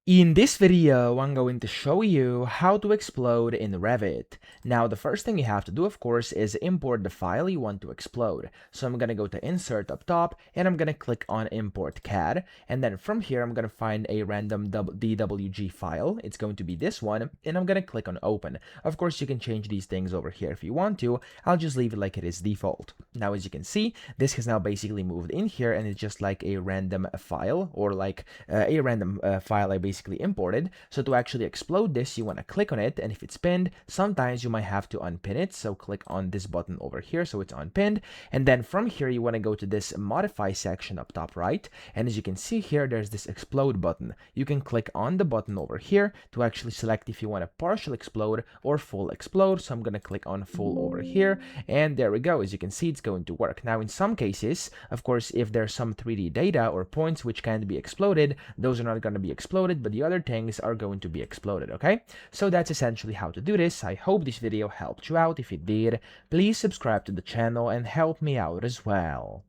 In this video, I'm going to show you how to explode in Revit. Now, the first thing you have to do, of course, is import the file you want to explode. So I'm going to go to Insert up top, and I'm going to click on Import CAD. And then from here, I'm going to find a random DWG file. It's going to be this one, and I'm going to click on Open. Of course, you can change these things over here if you want to. I'll just leave it like it is default. Now, as you can see, this has now basically moved in here, and it's just like a random file, or like a random file I basically imported. So to actually explode this, you want to click on it, and if it's pinned, sometimes you might have to unpin it. So click on this button over here so it's unpinned, and then from here you want to go to this modify section up top right, and as you can see here, there's this explode button. You can click on the button over here to actually select if you want a partial explode or full explode. So I'm going to click on full over here, and there we go. As you can see, it's going to work. Now in some cases, of course, if there's some 3D data or points which can't be exploded, those are not going to be exploded, but the other things are going to be exploded. Okay, so that's essentially how to do this. I hope this video helped you out. If it did, please subscribe to the channel and help me out as well.